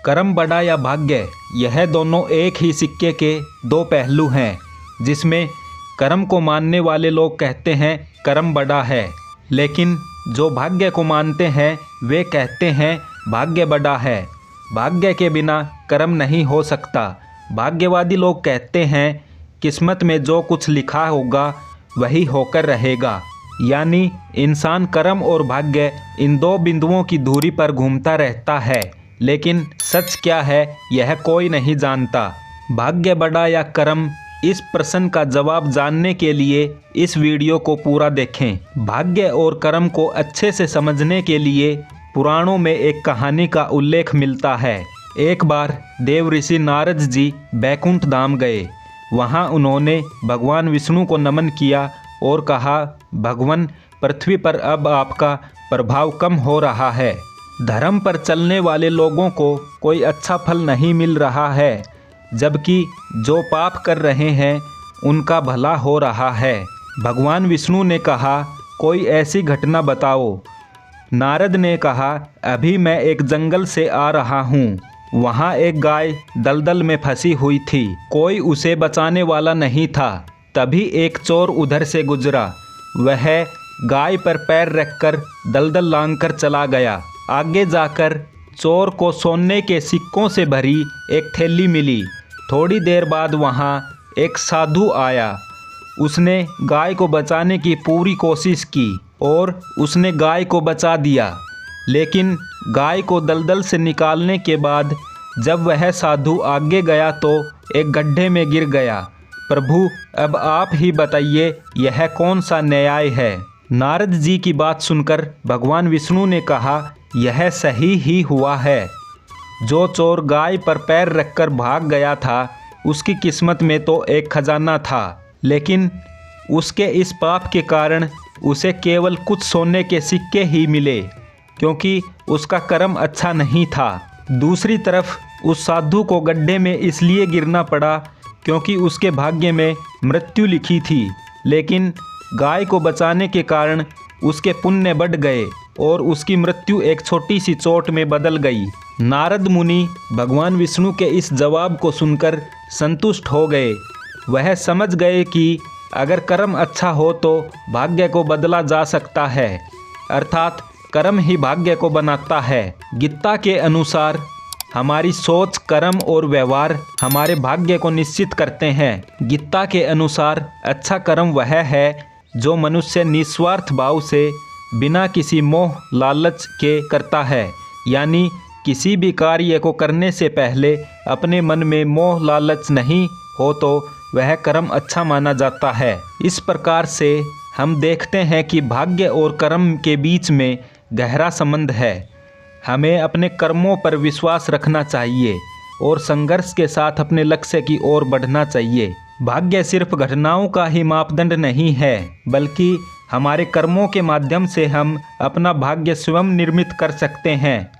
कर्म बड़ा या भाग्य, यह दोनों एक ही सिक्के के दो पहलू हैं, जिसमें कर्म को मानने वाले लोग कहते हैं कर्म बड़ा है, लेकिन जो भाग्य को मानते हैं वे कहते हैं भाग्य बड़ा है। भाग्य के बिना कर्म नहीं हो सकता। भाग्यवादी लोग कहते हैं किस्मत में जो कुछ लिखा होगा वही होकर रहेगा, यानी इंसान कर्म और भाग्य इन दो बिंदुओं की धुरी पर घूमता रहता है, लेकिन सच क्या है यह कोई नहीं जानता। भाग्य बड़ा या कर्म, इस प्रश्न का जवाब जानने के लिए इस वीडियो को पूरा देखें। भाग्य और कर्म को अच्छे से समझने के लिए पुराणों में एक कहानी का उल्लेख मिलता है। एक बार देव ऋषि नारद जी बैकुंठ धाम गए। वहाँ उन्होंने भगवान विष्णु को नमन किया और कहा, भगवान, पृथ्वी पर अब आपका प्रभाव कम हो रहा है। धर्म पर चलने वाले लोगों को कोई अच्छा फल नहीं मिल रहा है, जबकि जो पाप कर रहे हैं उनका भला हो रहा है। भगवान विष्णु ने कहा, कोई ऐसी घटना बताओ। नारद ने कहा, अभी मैं एक जंगल से आ रहा हूँ। वहाँ एक गाय दलदल में फंसी हुई थी। कोई उसे बचाने वाला नहीं था। तभी एक चोर उधर से गुजरा। वह गाय पर पैर रखकर दलदल लांघकर चला गया। आगे जाकर चोर को सोने के सिक्कों से भरी एक थैली मिली। थोड़ी देर बाद वहाँ एक साधु आया। उसने गाय को बचाने की पूरी कोशिश की और उसने गाय को बचा दिया, लेकिन गाय को दलदल से निकालने के बाद जब वह साधु आगे गया तो एक गड्ढे में गिर गया। प्रभु, अब आप ही बताइए यह कौन सा न्याय है। नारद जी की बात सुनकर भगवान विष्णु ने कहा, यह सही ही हुआ है। जो चोर गाय पर पैर रखकर भाग गया था, उसकी किस्मत में तो एक खजाना था, लेकिन उसके इस पाप के कारण उसे केवल कुछ सोने के सिक्के ही मिले, क्योंकि उसका कर्म अच्छा नहीं था। दूसरी तरफ उस साधु को गड्ढे में इसलिए गिरना पड़ा क्योंकि उसके भाग्य में मृत्यु लिखी थी, लेकिन गाय को बचाने के कारण उसके पुण्य बढ़ गए और उसकी मृत्यु एक छोटी सी चोट में बदल गई। नारद मुनि भगवान विष्णु के इस जवाब को सुनकर संतुष्ट हो गए। वह समझ गए कि अगर कर्म अच्छा हो तो भाग्य को बदला जा सकता है, अर्थात कर्म ही भाग्य को बनाता है। गीता के अनुसार हमारी सोच, कर्म और व्यवहार हमारे भाग्य को निश्चित करते हैं। गीता के अनुसार अच्छा कर्म वह है जो मनुष्य निस्वार्थ भाव से बिना किसी मोह लालच के करता है, यानी किसी भी कार्य को करने से पहले अपने मन में मोह लालच नहीं हो तो वह कर्म अच्छा माना जाता है। इस प्रकार से हम देखते हैं कि भाग्य और कर्म के बीच में गहरा संबंध है। हमें अपने कर्मों पर विश्वास रखना चाहिए और संघर्ष के साथ अपने लक्ष्य की ओर बढ़ना चाहिए। भाग्य सिर्फ घटनाओं का ही मापदंड नहीं है, बल्कि हमारे कर्मों के माध्यम से हम अपना भाग्य स्वयं निर्मित कर सकते हैं।